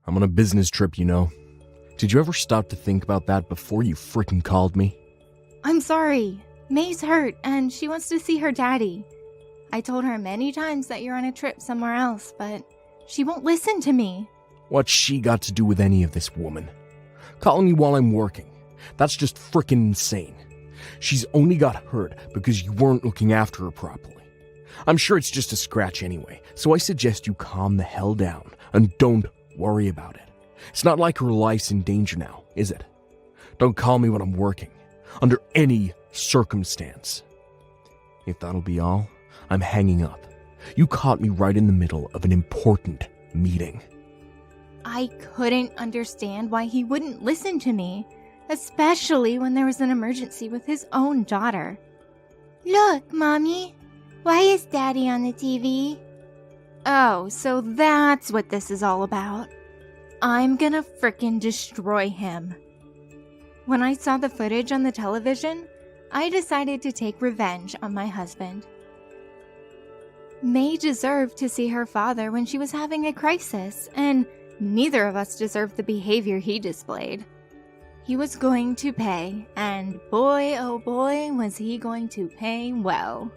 I'm on a business trip, you know. Did you ever stop to think about that before you freaking called me? I'm sorry. May's hurt and she wants to see her daddy. I told her many times that you're on a trip somewhere else, but she won't listen to me. What's she got to do with any of this, woman? Calling me while I'm working. That's just freaking insane. She's only got hurt because you weren't looking after her properly. I'm sure it's just a scratch anyway, so I suggest you calm the hell down and don't worry about it. It's not like her life's in danger now, is it? Don't call me when I'm working, under any circumstance. If that'll be all, I'm hanging up. You caught me right in the middle of an important meeting. I couldn't understand why he wouldn't listen to me, especially when there was an emergency with his own daughter. Look, Mommy, why is Daddy on the TV? Oh, so that's what this is all about. I'm gonna frickin' destroy him. When I saw the footage on the television, I decided to take revenge on my husband. May deserved to see her father when she was having a crisis, and neither of us deserved the behavior he displayed. He was going to pay, and boy oh boy was he going to pay well.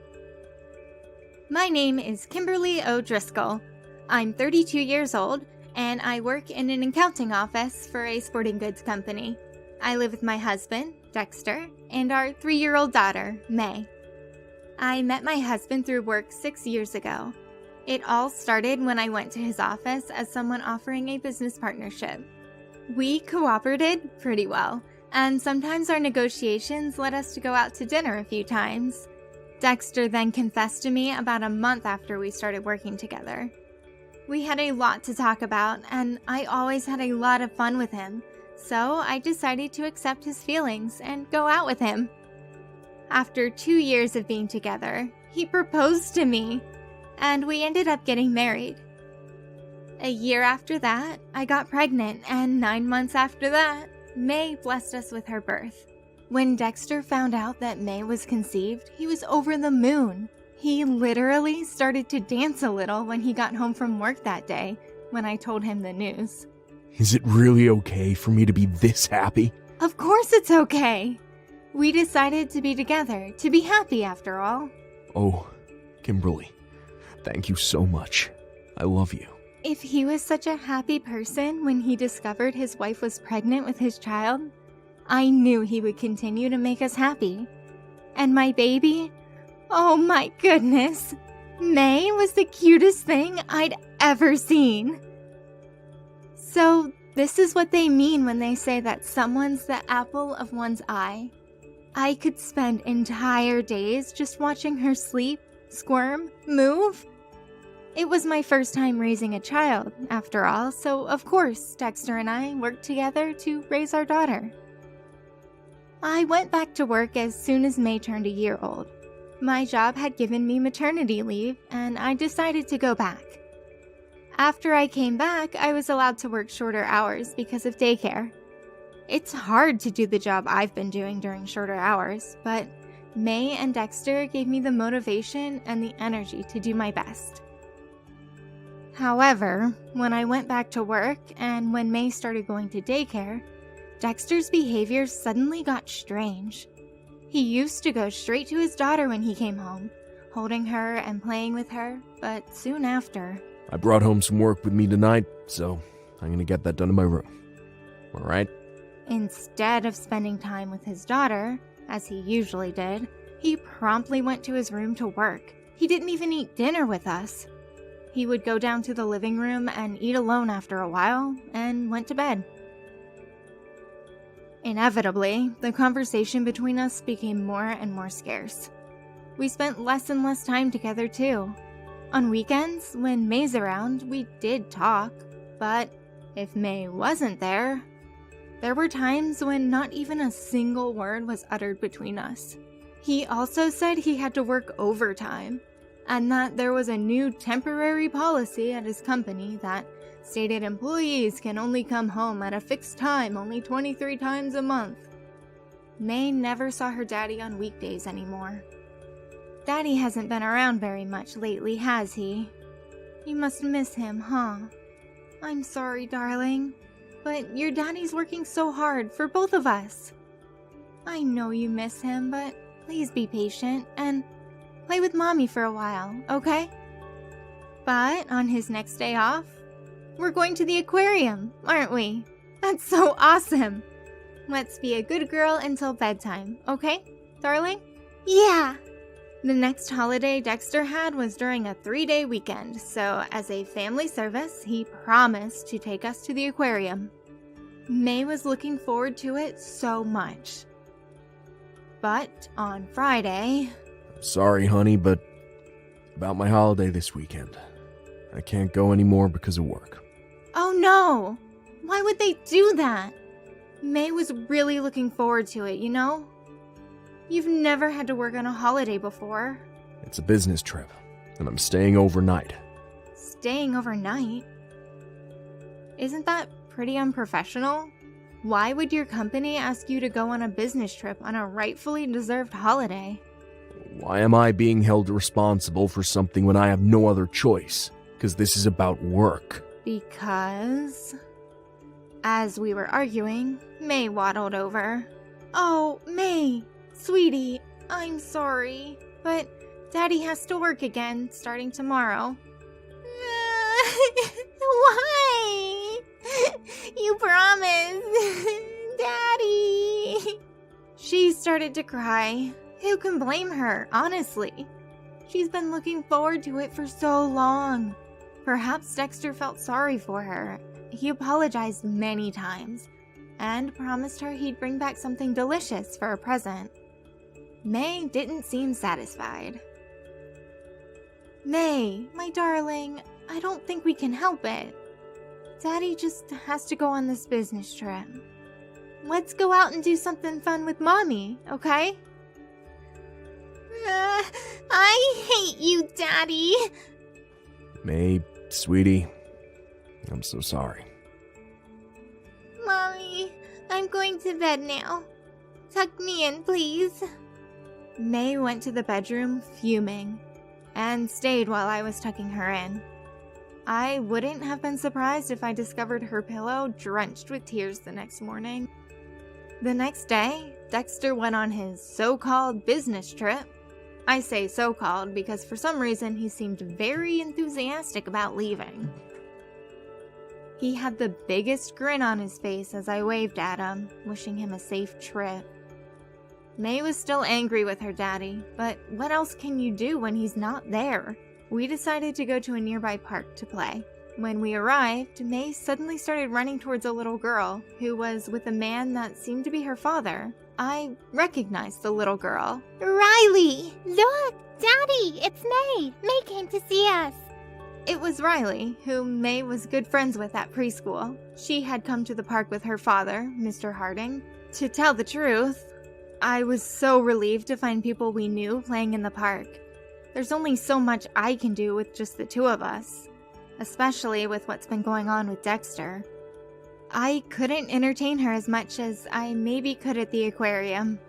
My name is Kimberly O'Driscoll. I'm 32 years old, and I work in an accounting office for a sporting goods company. I live with my husband, Dexter, and our 3-year-old daughter, May. I met my husband through work 6 years ago. It all started when I went to his office as someone offering a business partnership. We cooperated pretty well, and sometimes our negotiations led us to go out to dinner a few times. Dexter then confessed to me about a month after we started working together. We had a lot to talk about, and I always had a lot of fun with him, so I decided to accept his feelings and go out with him. After 2 years of being together, he proposed to me, and we ended up getting married. A year after that, I got pregnant, and 9 months after that, May blessed us with her birth. When Dexter found out that May was conceived, he was over the moon. He literally started to dance a little when he got home from work that day, when I told him the news. Is it really okay for me to be this happy? Of course it's okay. We decided to be together, to be happy after all. Oh, Kimberly, thank you so much. I love you. If he was such a happy person when he discovered his wife was pregnant with his child, I knew he would continue to make us happy. And my baby? Oh my goodness! May was the cutest thing I'd ever seen. So, this is what they mean when they say that someone's the apple of one's eye. I could spend entire days just watching her sleep, squirm, move. It was my first time raising a child, after all, so of course Dexter and I worked together to raise our daughter. I went back to work as soon as May turned a year old. My job had given me maternity leave, and I decided to go back. After I came back, I was allowed to work shorter hours because of daycare. It's hard to do the job I've been doing during shorter hours, but May and Dexter gave me the motivation and the energy to do my best. However, when I went back to work and when May started going to daycare, Dexter's behavior suddenly got strange. He used to go straight to his daughter when he came home, holding her and playing with her, but soon after... I brought home some work with me tonight, so I'm gonna get that done in my room. Alright? Instead of spending time with his daughter, as he usually did, he promptly went to his room to work. He didn't even eat dinner with us. He would go down to the living room and eat alone after a while, and went to bed. Inevitably, the conversation between us became more and more scarce. We spent less and less time together too. On weekends, when May's around, we did talk, but if May wasn't there were times when not even a single word was uttered between us. He also said he had to work overtime, and that there was a new temporary policy at his company that stated employees can only come home at a fixed time only 23 times a month. May never saw her daddy on weekdays anymore. Daddy hasn't been around very much lately, has he? You must miss him, huh? I'm sorry, darling, but your daddy's working so hard for both of us. I know you miss him, but please be patient and play with Mommy for a while, okay? But on his next day off, we're going to the aquarium, aren't we? That's so awesome! Let's be a good girl until bedtime, okay, darling? Yeah! The next holiday Dexter had was during a 3-day weekend, so as a family service, he promised to take us to the aquarium. May was looking forward to it so much. But on Friday... Sorry, honey, but about my holiday this weekend. I can't go anymore because of work. Oh no! Why would they do that? May was really looking forward to it, you know? You've never had to work on a holiday before. It's a business trip, and I'm staying overnight. Staying overnight? Isn't that pretty unprofessional? Why would your company ask you to go on a business trip on a rightfully deserved holiday? Why am I being held responsible for something when I have no other choice? Because this is about work. Because... As we were arguing, May waddled over. Oh, May, sweetie, I'm sorry, but Daddy has to work again starting tomorrow. Why? You promised, Daddy. She started to cry. Who can blame her, honestly? She's been looking forward to it for so long. Perhaps Dexter felt sorry for her. He apologized many times and promised her he'd bring back something delicious for a present. May didn't seem satisfied. May, my darling, I don't think we can help it. Daddy just has to go on this business trip. Let's go out and do something fun with Mommy, okay? I hate you, Daddy. May, sweetie, I'm so sorry. Mommy, I'm going to bed now. Tuck me in, please. May went to the bedroom fuming and stayed while I was tucking her in. I wouldn't have been surprised if I discovered her pillow drenched with tears the next morning. The next day, Dexter went on his so-called business trip. I say so-called because for some reason he seemed very enthusiastic about leaving. He had the biggest grin on his face as I waved at him, wishing him a safe trip. May was still angry with her daddy, but what else can you do when he's not there? We decided to go to a nearby park to play. When we arrived, May suddenly started running towards a little girl who was with a man that seemed to be her father. I recognized the little girl. Riley! Look! Daddy! It's May! May came to see us! It was Riley, whom May was good friends with at preschool. She had come to the park with her father, Mr. Harding. To tell the truth, I was so relieved to find people we knew playing in the park. There's only so much I can do with just the two of us, especially with what's been going on with Dexter. I couldn't entertain her as much as I maybe could at the aquarium.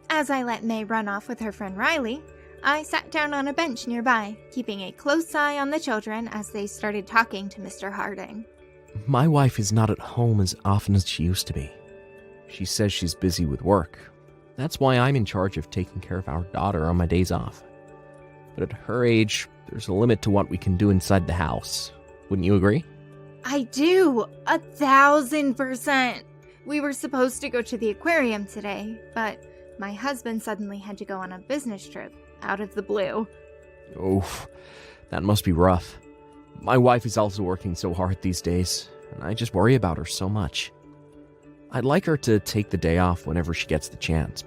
As I let May run off with her friend Riley, I sat down on a bench nearby, keeping a close eye on the children as they started talking to Mr. Harding. My wife is not at home as often as she used to be. She says she's busy with work. That's why I'm in charge of taking care of our daughter on my days off. But at her age, there's a limit to what we can do inside the house. Wouldn't you agree? I do! 1,000%! We were supposed to go to the aquarium today, but my husband suddenly had to go on a business trip out of the blue. Oh, that must be rough. My wife is also working so hard these days, and I just worry about her so much. I'd like her to take the day off whenever she gets the chance.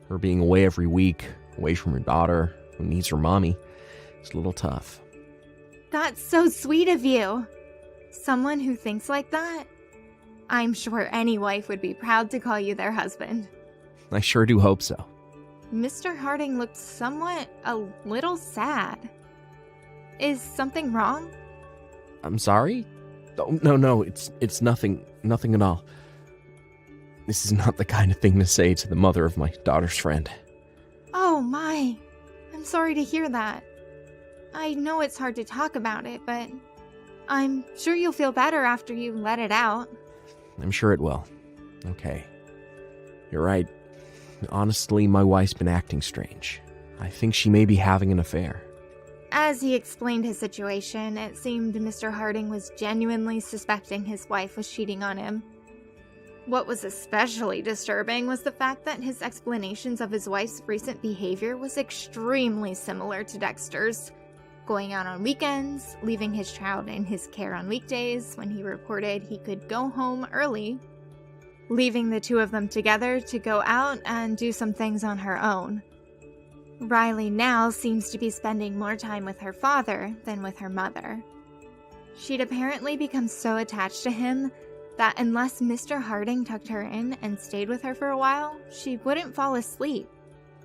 Her being away every week, away from her daughter, who needs her mommy, is a little tough. That's so sweet of you. Someone who thinks like that? I'm sure any wife would be proud to call you their husband. I sure do hope so. Mr. Harding looked a little sad. Is something wrong? I'm sorry? Oh, no, it's nothing at all. This is not the kind of thing to say to the mother of my daughter's friend. Oh my, I'm sorry to hear that. I know it's hard to talk about it, but I'm sure you'll feel better after you let it out. I'm sure it will. Okay. You're right. Honestly, my wife's been acting strange. I think she may be having an affair. As he explained his situation, it seemed Mr. Harding was genuinely suspecting his wife was cheating on him. What was especially disturbing was the fact that his explanations of his wife's recent behavior was extremely similar to Dexter's. Going out on weekends, leaving his child in his care on weekdays when he reported he could go home early, leaving the two of them together to go out and do some things on her own. Riley now seems to be spending more time with her father than with her mother. She'd apparently become so attached to him that unless Mr. Harding tucked her in and stayed with her for a while, she wouldn't fall asleep.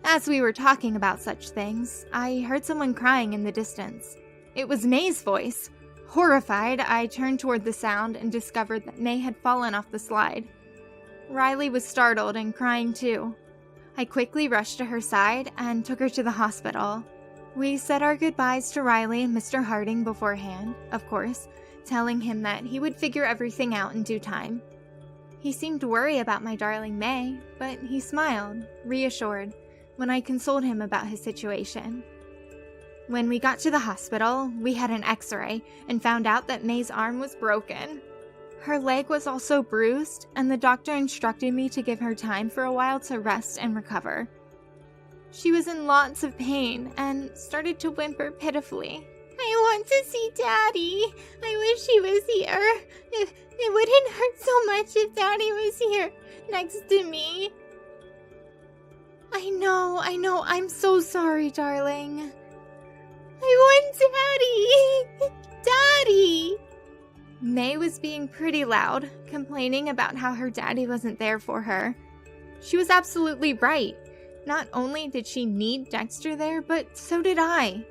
As we were talking about such things, I heard someone crying in the distance. It was May's voice. Horrified, I turned toward the sound and discovered that May had fallen off the slide. Riley was startled and crying too. I quickly rushed to her side and took her to the hospital. We said our goodbyes to Riley and Mr. Harding beforehand, of course, telling him that he would figure everything out in due time. He seemed worried about my darling May, but he smiled, reassured, when I consoled him about his situation. When we got to the hospital, we had an x-ray and found out that May's arm was broken. Her leg was also bruised, and the doctor instructed me to give her time for a while to rest and recover. She was in lots of pain and started to whimper pitifully. I want to see Daddy. I wish he was here. It wouldn't hurt so much if Daddy was here next to me. I know. I'm so sorry, darling. I want Daddy. Daddy. May was being pretty loud, complaining about how her daddy wasn't there for her. She was absolutely right. Not only did she need Dexter there, but so did I.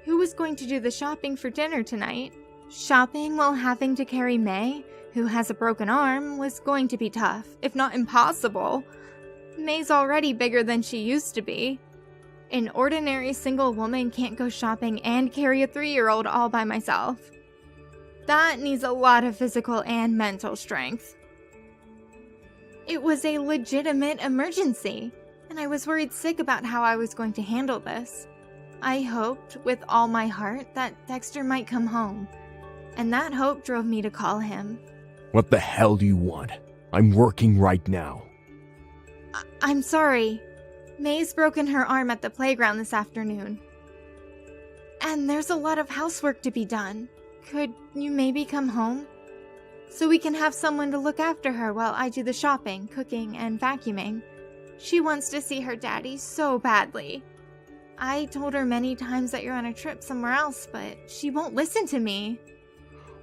Who was going to do the shopping for dinner tonight? Shopping while having to carry May, who has a broken arm, was going to be tough, if not impossible. May's already bigger than she used to be. An ordinary single woman can't go shopping and carry a 3-year-old all by myself. That needs a lot of physical and mental strength. It was a legitimate emergency, and I was worried sick about how I was going to handle this. I hoped with all my heart that Dexter might come home, and that hope drove me to call him. What the hell do you want? I'm working right now. I'm sorry. May's broken her arm at the playground this afternoon. And there's a lot of housework to be done. Could you maybe come home? So we can have someone to look after her while I do the shopping, cooking, and vacuuming. She wants to see her daddy so badly. I told her many times that you're on a trip somewhere else, but she won't listen to me.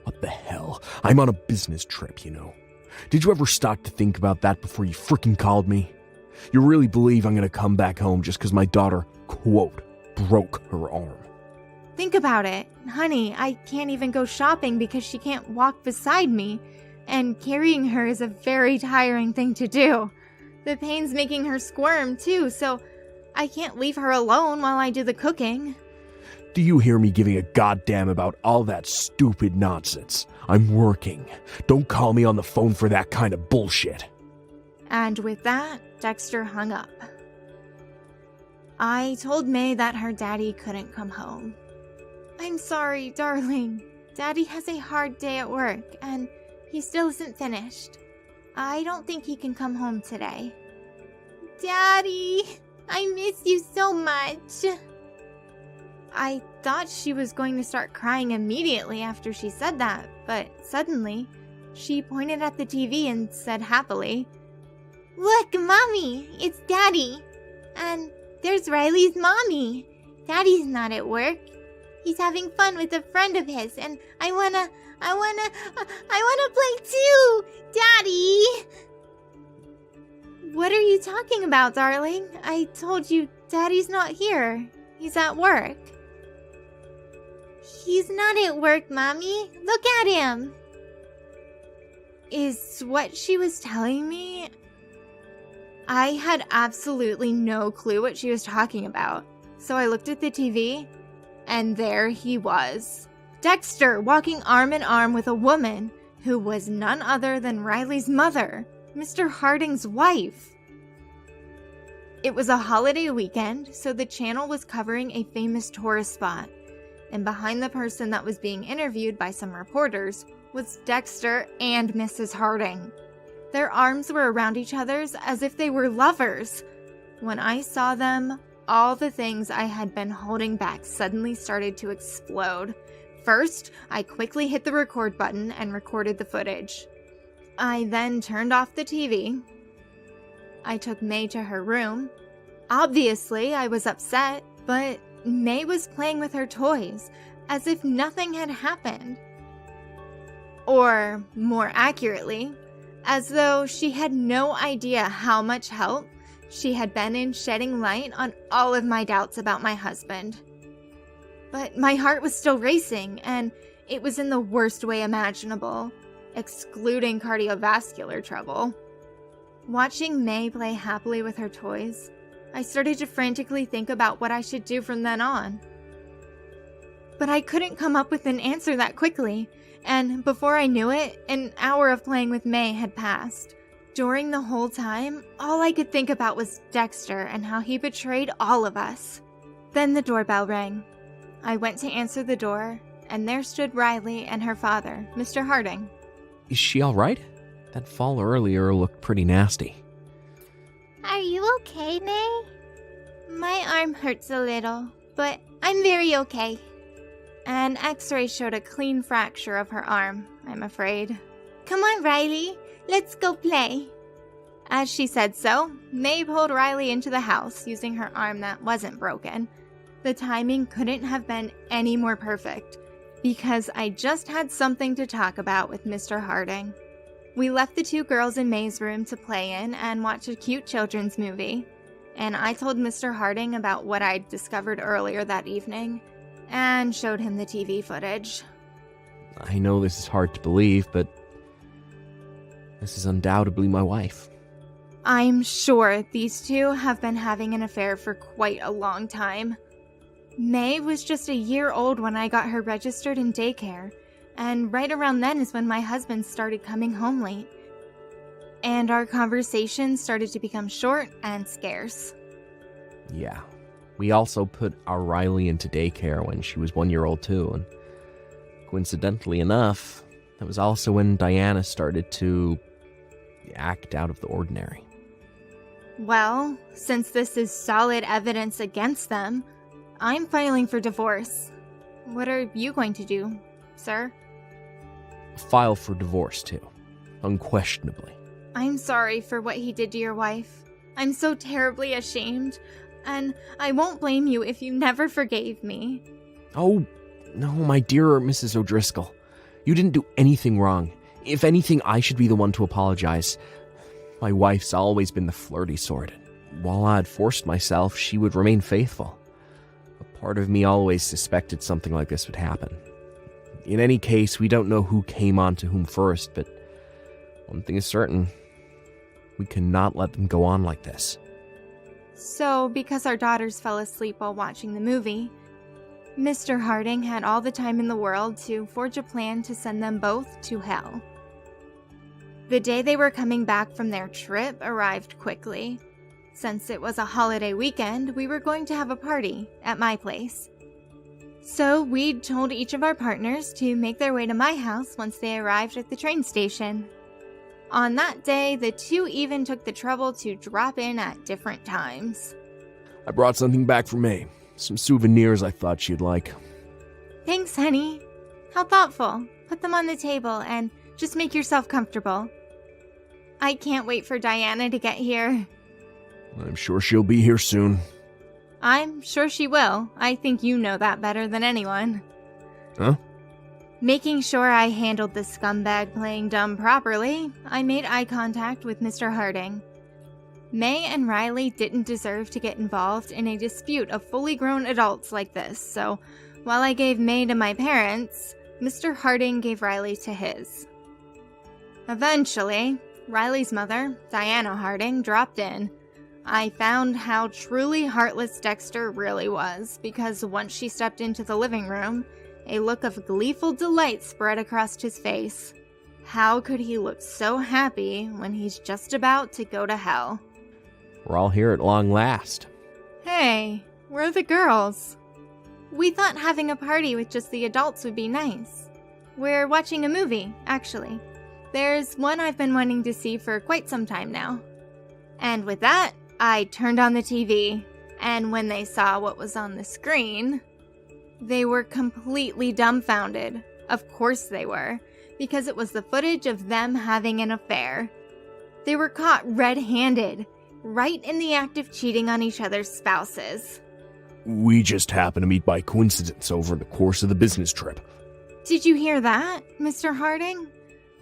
What the hell? I'm on a business trip, you know. Did you ever stop to think about that before you freaking called me? You really believe I'm gonna come back home just because my daughter, quote, broke her arm? Think about it. Honey, I can't even go shopping because she can't walk beside me, and carrying her is a very tiring thing to do. The pain's making her squirm too, so I can't leave her alone while I do the cooking. Do you hear me giving a goddamn about all that stupid nonsense? I'm working. Don't call me on the phone for that kind of bullshit. And with that, Dexter hung up. I told May that her daddy couldn't come home. I'm sorry, darling. Daddy has a hard day at work, and he still isn't finished. I don't think he can come home today. Daddy, I miss you so much. I thought she was going to start crying immediately after she said that, but suddenly, she pointed at the TV and said happily, Look, Mommy, it's Daddy. And there's Riley's mommy. Daddy's not at work. He's having fun with a friend of his, and I wanna play too, Daddy. What are you talking about, darling? I told you Daddy's not here. He's at work. He's not at work, Mommy. Look at him. Is what she was telling me? I had absolutely no clue what she was talking about, so I looked at the TV, and there he was. Dexter walking arm in arm with a woman who was none other than Riley's mother, Mr. Harding's wife. It was a holiday weekend, so the channel was covering a famous tourist spot, and behind the person that was being interviewed by some reporters was Dexter and Mrs. Harding. Their arms were around each other's as if they were lovers. When I saw them, all the things I had been holding back suddenly started to explode. First, I quickly hit the record button and recorded the footage. I then turned off the TV. I took May to her room. Obviously, I was upset, but May was playing with her toys as if nothing had happened. Or, more accurately, as though she had no idea how much help she had been in shedding light on all of my doubts about my husband. But my heart was still racing, and it was in the worst way imaginable, excluding cardiovascular trouble. Watching May play happily with her toys, I started to frantically think about what I should do from then on. But I couldn't come up with an answer that quickly, and before I knew it, an hour of playing with May had passed. During the whole time, all I could think about was Dexter and how he betrayed all of us. Then the doorbell rang. I went to answer the door, and there stood Riley and her father, Mr. Harding. Is she all right? That fall earlier looked pretty nasty. Are you okay, May? My arm hurts a little, but I'm very okay. An x-ray showed a clean fracture of her arm, I'm afraid. Come on, Riley. Let's go play. As she said so, May pulled Riley into the house using her arm that wasn't broken. The timing couldn't have been any more perfect, because I just had something to talk about with Mr. Harding. We left the two girls in May's room to play in and watch a cute children's movie, and I told Mr. Harding about what I'd discovered earlier that evening, and showed him the TV footage. I know this is hard to believe, but this is undoubtedly my wife. I'm sure these two have been having an affair for quite a long time. May was just a year old when I got her registered in daycare, and right around then is when my husband started coming home late. And our conversations started to become short and scarce. Yeah. We also put our Riley into daycare when she was 1 year old too, and coincidentally enough, that was also when Diana started to act out of the ordinary. Well, since this is solid evidence against them, I'm filing for divorce. What are you going to do, sir? File for divorce too, unquestionably. I'm sorry for what he did to your wife. I'm so terribly ashamed, and I won't blame you if you never forgave me. Oh, no, my dear Mrs. O'Driscoll. You didn't do anything wrong. If anything, I should be the one to apologize. My wife's always been the flirty sort. While I'd forced myself, she would remain faithful. A part of me always suspected something like this would happen. In any case, we don't know who came on to whom first, but one thing is certain. We cannot let them go on like this. So, because our daughters fell asleep while watching the movie, Mr. Harding had all the time in the world to forge a plan to send them both to hell. The day they were coming back from their trip arrived quickly. Since it was a holiday weekend, we were going to have a party at my place. So we'd told each of our partners to make their way to my house once they arrived at the train station. On that day, the two even took the trouble to drop in at different times. I brought something back for May. Some souvenirs I thought she'd like. Thanks, honey. How thoughtful. Put them on the table and just make yourself comfortable. I can't wait for Diana to get here. I'm sure she'll be here soon. I'm sure she will. I think you know that better than anyone. Huh? Making sure I handled the scumbag playing dumb properly, I made eye contact with Mr. Harding. May and Riley didn't deserve to get involved in a dispute of fully grown adults like this, so while I gave May to my parents, Mr. Harding gave Riley to his. Eventually, Riley's mother, Diana Harding, dropped in. I found how truly heartless Dexter really was, because once she stepped into the living room, a look of gleeful delight spread across his face. How could he look so happy when he's just about to go to hell? We're all here at long last. Hey, where are the girls? We thought having a party with just the adults would be nice. We're watching a movie, actually. There's one I've been wanting to see for quite some time now. And with that, I turned on the TV, and when they saw what was on the screen, they were completely dumbfounded. Of course they were, because it was the footage of them having an affair. They were caught red-handed, right in the act of cheating on each other's spouses. We just happened to meet by coincidence over the course of the business trip. Did you hear that, Mr. Harding?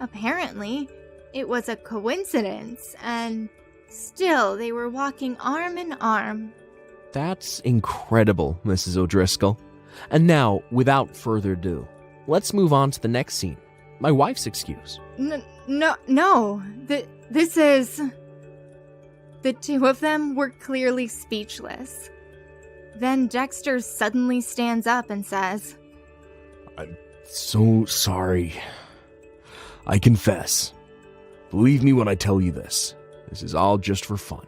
Apparently, it was a coincidence, and still they were walking arm in arm. That's incredible, Mrs. O'Driscoll. And now, without further ado, let's move on to the next scene. My wife's excuse. No. This is... The two of them were clearly speechless. Then Dexter suddenly stands up and says, I'm so sorry. I confess. Believe me when I tell you this. This is all just for fun.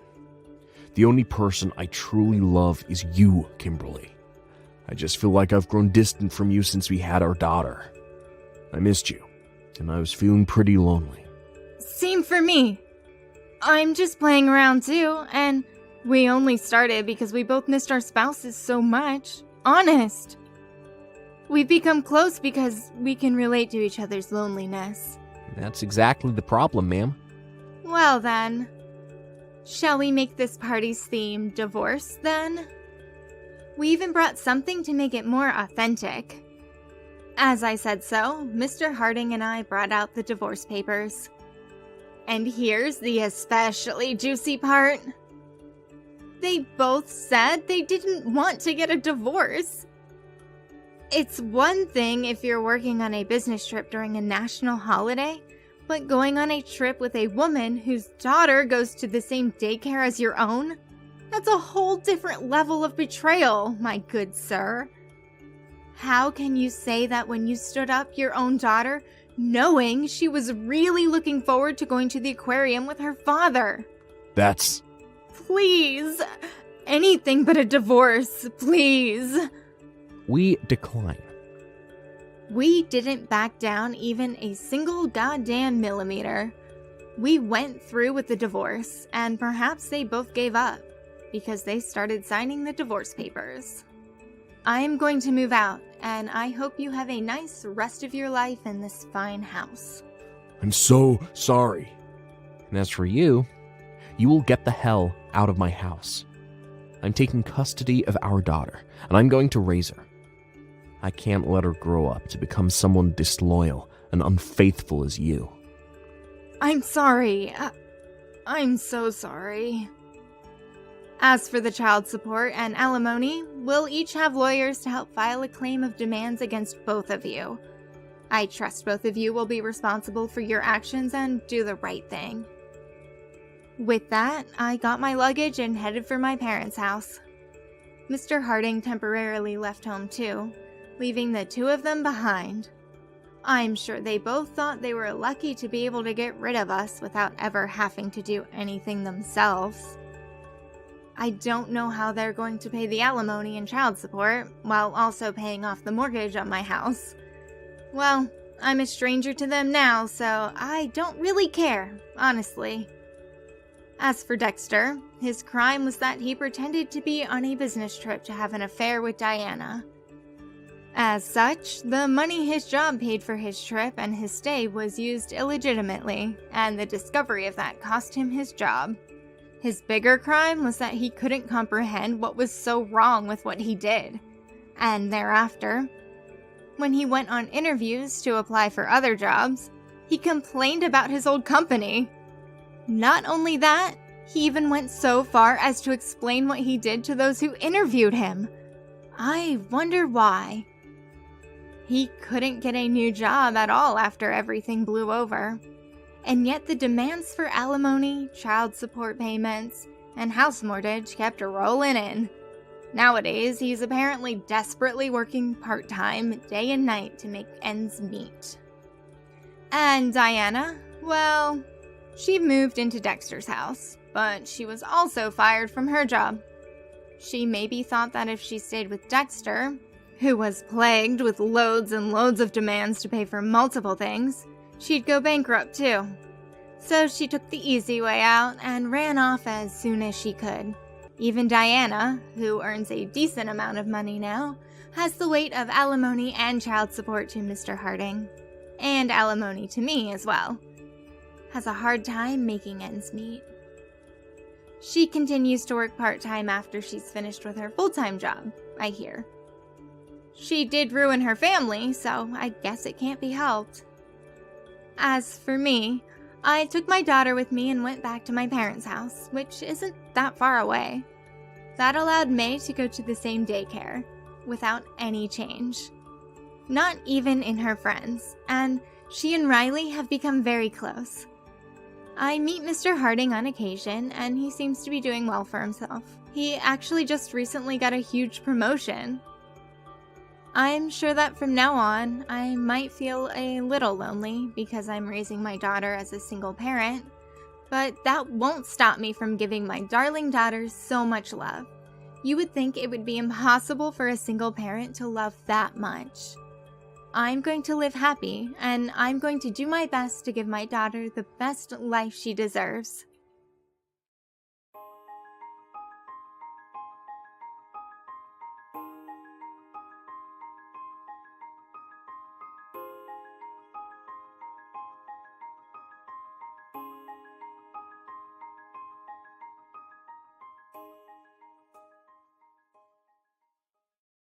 The only person I truly love is you, Kimberly. I just feel like I've grown distant from you since we had our daughter. I missed you, and I was feeling pretty lonely. Same for me. I'm just playing around too, and we only started because we both missed our spouses so much. Honest. We've become close because we can relate to each other's loneliness. That's exactly the problem, ma'am. Well then, shall we make this party's theme divorce then? We even brought something to make it more authentic. As I said so, Mr. Harding and I brought out the divorce papers. And here's the especially juicy part. They both said they didn't want to get a divorce. It's one thing if you're working on a business trip during a national holiday, but going on a trip with a woman whose daughter goes to the same daycare as your own? That's a whole different level of betrayal, my good sir. How can you say that when you stood up your own daughter, knowing she was really looking forward to going to the aquarium with her father? That's... Please. Anything but a divorce, please. We decline. We didn't back down even a single goddamn millimeter. We went through with the divorce, and perhaps they both gave up, because they started signing the divorce papers. I am going to move out, and I hope you have a nice rest of your life in this fine house. I'm so sorry. And as for you, you will get the hell out of my house. I'm taking custody of our daughter, and I'm going to raise her. I can't let her grow up to become someone disloyal and unfaithful as you. I'm sorry. I'm so sorry. As for the child support and alimony, we'll each have lawyers to help file a claim of demands against both of you. I trust both of you will be responsible for your actions and do the right thing. With that, I got my luggage and headed for my parents' house. Mr. Harding temporarily left home too, leaving the two of them behind. I'm sure they both thought they were lucky to be able to get rid of us without ever having to do anything themselves. I don't know how they're going to pay the alimony and child support, while also paying off the mortgage on my house. Well, I'm a stranger to them now, so I don't really care, honestly. As for Dexter, his crime was that he pretended to be on a business trip to have an affair with Diana. As such, the money his job paid for his trip and his stay was used illegitimately, and the discovery of that cost him his job. His bigger crime was that he couldn't comprehend what was so wrong with what he did. And thereafter, when he went on interviews to apply for other jobs, he complained about his old company. Not only that, he even went so far as to explain what he did to those who interviewed him. I wonder why. He couldn't get a new job at all after everything blew over. And yet the demands for alimony, child support payments, and house mortgage kept rolling in. Nowadays, he's apparently desperately working part-time, day and night, to make ends meet. And Diana, well, she moved into Dexter's house, but she was also fired from her job. She maybe thought that if she stayed with Dexter, who was plagued with loads and loads of demands to pay for multiple things, she'd go bankrupt too. So she took the easy way out and ran off as soon as she could. Even Diana, who earns a decent amount of money now, has the weight of alimony and child support to Mr. Harding. And alimony to me as well. Has a hard time making ends meet. She continues to work part-time after she's finished with her full-time job, I hear. She did ruin her family, so I guess it can't be helped. As for me, I took my daughter with me and went back to my parents' house, which isn't that far away. That allowed May to go to the same daycare, without any change. Not even in her friends, and she and Riley have become very close. I meet Mr. Harding on occasion, and he seems to be doing well for himself. He actually just recently got a huge promotion. I'm sure that from now on, I might feel a little lonely because I'm raising my daughter as a single parent, but that won't stop me from giving my darling daughter so much love. You would think it would be impossible for a single parent to love that much. I'm going to live happy, and I'm going to do my best to give my daughter the best life she deserves.